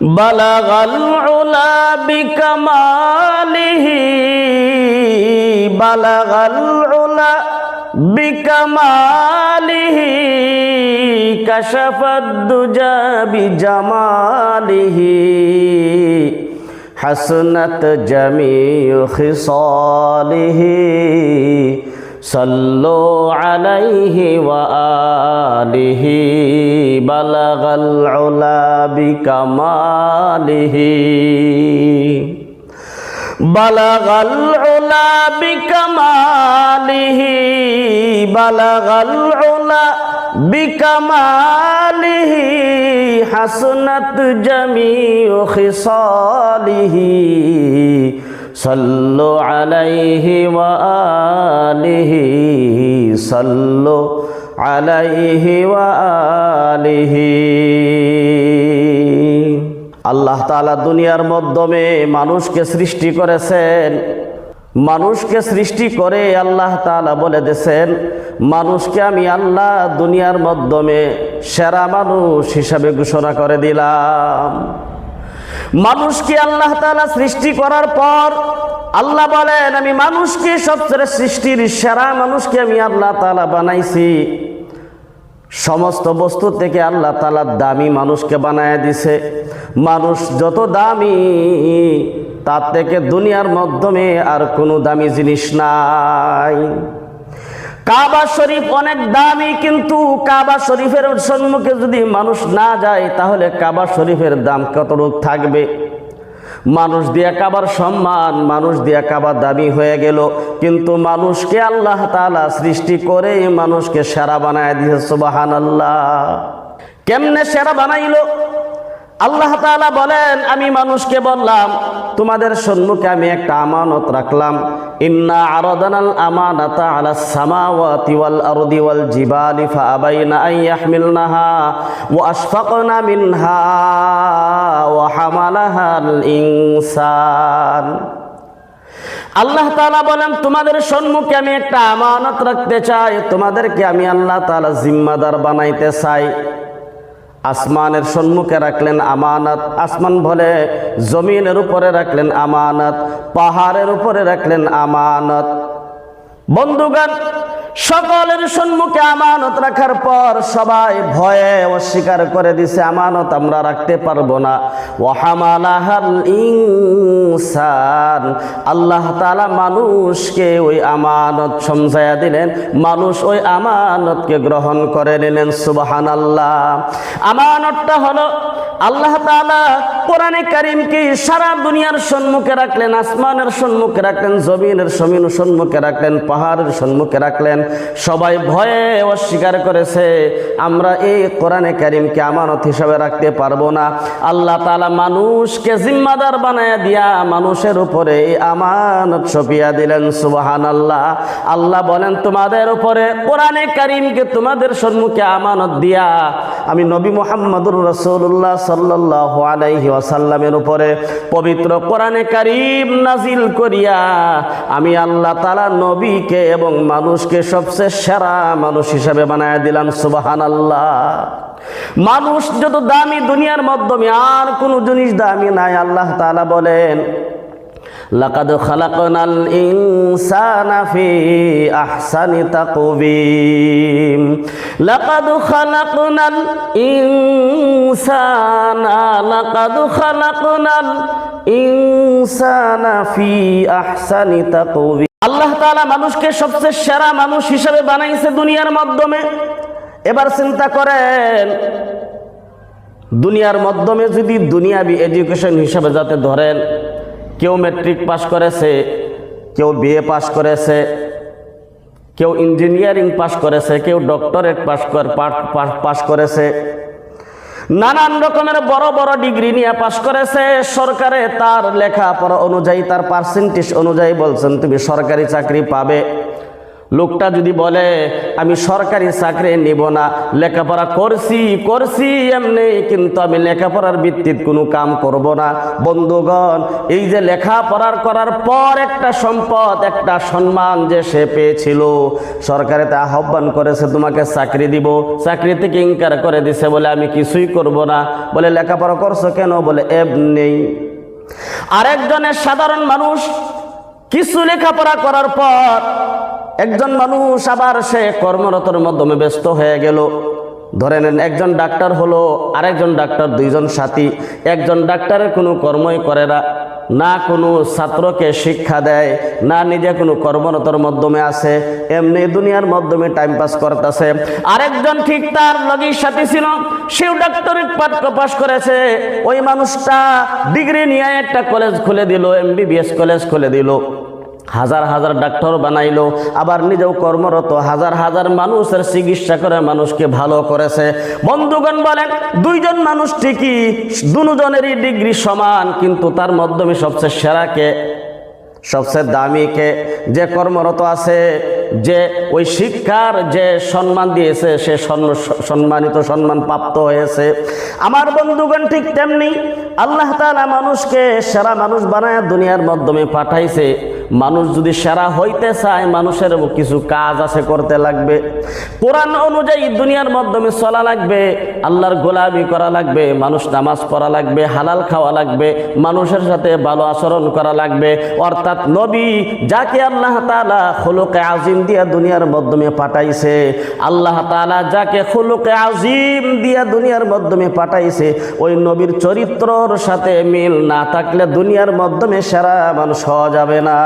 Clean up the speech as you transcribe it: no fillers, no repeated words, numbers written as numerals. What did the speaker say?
বালাগাল উলা বিকামালিহি বালাগাল উলা বিকামালিহি কাশাফাদ দুজা বিজামালিহি হাসনাত জামিউ খিসালিহি সাল্লু আলাইহি ওয়া আলিহি বালাগাল উলা বিকামালিহি বালাগাল উলা বিকামালিহি বালাগাল উলা বিকামালিহি হাসনাত জামিউ খিসালিহি সাল্লু আলাইহি ওয়া আলিহি সাল্লু আলাইহি ওয়া আলিহি। আল্লাহ তাআলা দুনিয়ার মাধ্যমে মানুষকে সৃষ্টি করেছেন। মানুষকে সৃষ্টি করে আল্লাহ তাআলা বলে দিয়েছেন, মানুষকে আমি আল্লাহ দুনিয়ার মাধ্যমে সেরা মানুষ হিসাবে ঘোষণা করে দিলাম। মানুষকে আল্লাহ তাআলা সৃষ্টি করার পর আল্লাহ বলেন, আমি মানুষকে সবচেয়ে সৃষ্টির সেরা মানুষকে আমি আল্লাহ তাআলা বানাইছি। সমস্ত বস্তু থেকে আল্লাহ তাআলা দামি মানুষকে বানায় দিছে। মানুষ যত দামি, তার থেকে দুনিয়ার মাধ্যমে আর কোনো দামি জিনিস নাই। কাবা শরীফ অনেক দামি, কিন্তু কাবা শরীফের সম্মুখে যদি মানুষ না যায় তাহলে কাবা শরীফের দাম কতটুকু থাকবে? মানুষ দিয়া কাবার সম্মান, মানুষ দিয়া কাবা দামি হয়ে গেল, কিন্তু মানুষকে আল্লাহ তাআলা সৃষ্টি করে মানুষকে সেরা বানায় দিয়েছে। সুবহানাল্লাহ। কেমনে সেরা বানাইলো? আল্লাহ তাআলা বলেন, আমি মানুষকে বললাম তোমাদের সম্মুখে আমি একটা আমানত রাখলাম। ইন্না আরাদানাল আমানাতা আলাস সামাওয়াতি ওয়াল আরদি ওয়াল জিবালি ফাআবাইনা আন ইয়াহমিলনাহা ওয়া আশফাকনা মিনহা ওয়া হামালাহাল ইনসান। আল্লাহ তাআলা বলেন, তোমাদের সম্মুখে আমি একটা আমানত রাখতে চাই, তোমাদেরকে আমি আল্লাহ তাআলা জিম্মাদার বানাইতে চাই। আসমানের সম্মুখে রাখলেন আমানত, আসমান বলে জমিনের উপরে রাখলেন আমানত, পাহাড়ের উপরে রাখলেন আমানত। বন্ধুগণ, সকলের সম্মুখে আমানত রাখার পর সবাই ভয়ে অস্বীকার করে দিছে, আমানত আমরা রাখতে পারবো না। ওয়া হামালাহাল ইনসান, আল্লাহ তাআলা মানুষকে ওই আমানত সমঝায়া দিলেন, মানুষ ওই আমানতকে গ্রহণ করে নিলেন। সুবহানাল্লাহ। আমানতটা হলো আল্লাহ তাআলা কোরআনে কারীমকে সারা দুনিয়ার সম্মুখে রাখলেন, আসমানের সম্মুখে রাখলেন, জমিনের সম্মুখে রাখলেন, পাহাড়ের সম্মুখে রাখলেন। সবাই ভয়ে অস্বীকার করেছে, আমরা এই কোরআনে কারীমকে আমানত হিসাবে রাখতে পারবো না। আল্লাহ তাআলা মানুষকে জিম্মাদার বানায়া দিয়া মানুষের উপরে এই আমানত সঁপিয়া দিলেন। সুবহানাল্লাহ। আল্লাহ বলেন, তোমাদের উপরে কোরআনে কারীমকে তোমাদের সম্মুখে আমানত দিয়া আমি নবী মুহাম্মদুর রাসূলুল্লাহ সাল্লাল্লাহু আলাইহি ওয়াসাল্লামের উপরে পবিত্র কোরআনে কারীম নাজিল করিয়া আমি আল্লাহ তাআলা নবীকে এবং মানুষকে সবচেয়ে সেরা মানুষ হিসাবে বানায় দিলাম। সুবহানাল্লাহ। মানুষ যত দামি দুনিয়ার মাধ্যমে আর কোনো জিনিস দামি নাই। আল্লাহ তাআলা বলেন, লাকাদ খালাকনাল ইনসানা ফি আহসানি তাকওয়িম। লাকাদ খালাকনাল ইনসানা লাকাদ খালাকনাল ইনসানা ফি আহসানি তাকওয়িম। আল্লাহ তাআলা মানুষকে সবচেয়ে সেরা মানুষ হিসাবে বানাইছে দুনিয়ার মাধ্যমে। এবার চিন্তা করেন, দুনিয়ার মাধ্যমে যদি দুনিয়াবি এডুকেশন হিসাবে যাতে ধরেন, কেউ ম্যাট্রিক পাস করেছে, কেউ বিএ পাস করেছে, কেউ ইঞ্জিনিয়ারিং পাস করেছে, কেউ ডক্টরেট পাস করেছে, নানান রকমের বড় বড় ডিগ্রি নিয়ে পাস করেছে। সরকারে তার লেখাপড়া অনুযায়ী, তার পার্সেন্টেজ অনুযায়ী বলছেন তুমি সরকারি চাকরি পাবে। লোকটা যদি বলে আমি সরকারি চাকরি নিব না, লেখাপড়া করছি এমনি, কিন্তু আমি লেখাপড়ার ভিত্তিতে কোনো কাম করব না। বন্ধুগণ, এই যে লেখাপড়ার করার পর একটা সম্পদ, একটা সম্মান যে সে পেয়েছিল, সরকারেতে আহ্বান করেছে তোমাকে চাকরি দিব, চাকরি থেকে ইনকার করে দিছে বলে আমি কিছুই করব না। বলে লেখাপড়া করছো কেন? বলে এমনি। আরেকজনের সাধারণ মানুষ কিছু লেখাপড়া করার পর একজন মানুষ আবার সে কর্মরতর মাধ্যমে ব্যস্ত হয়ে গেল। ধরে নেন একজন ডাক্তার হলো, আরেকজন ডাক্তার, দুইজন সাথী। একজন ডাক্তারের কোনো কর্মই করে না, কোনো ছাত্রকে শিক্ষা দেয় না, নিজে কোনো কর্মরতর মাধ্যমে আছে, এমনি দুনিয়ার মাধ্যমে টাইম পাস করতেছে। আরেকজন ঠিক তার লগেই সাথী ছিল, সেও ডাক্তারি পাশ করেছে। ওই মানুষটা ডিগ্রি নিয়ে একটা কলেজ খুলে দিল, MBBS কলেজ খুলে দিল, হাজার হাজার ডাক্তার বানাইলো, আবার নিজেও কর্মরত, হাজার হাজার মানুষের চিকিৎসা করে মানুষকে ভালো করেছে। বন্ধুগণ বলেন, দুইজন মানুষ ঠিকই, দুজনেরই ডিগ্রি সমান, কিন্তু তার মাধ্যমে সবচেয়ে সেরাকে, সবচেয়ে দামিকে, যে কর্মরত আছে, যে ওই শিক্ষার যে সম্মান দিয়েছে, সে সম্মানিত, সম্মান প্রাপ্ত হয়েছে। আমার বন্ধুগণ ঠিক তেমনি আল্লাহ তাআলা মানুষকে সেরা মানুষ বানায় দুনিয়ার মাধ্যমে পাঠাইছে। মানুষ যদি সেরা হইতে চায়, মানুষের কিছু কাজ আছে করতে লাগবে। কোরআন অনুযায়ী দুনিয়ার মাধ্যমে চলা লাগবে, আল্লাহর গোলামি করা লাগবে, মানুষ নামাজ পড়া লাগবে, হালাল খাওয়া লাগবে, মানুষের সাথে ভালো আচরণ করা লাগবে। অর্থাৎ নবী যাকে আল্লাহ তাআলা খুলুকে আজিম দিয়া দুনিয়ার মাধ্যমে পাঠাইছে, আল্লাহ তাআলা যাকে খুলুকে আজিম দিয়া দুনিয়ার মাধ্যমে পাঠাইছে, ওই নবীর চরিত্রর সাথে মিল না থাকলে দুনিয়ার মাধ্যমে সেরা মানুষ হওয়া যাবে না।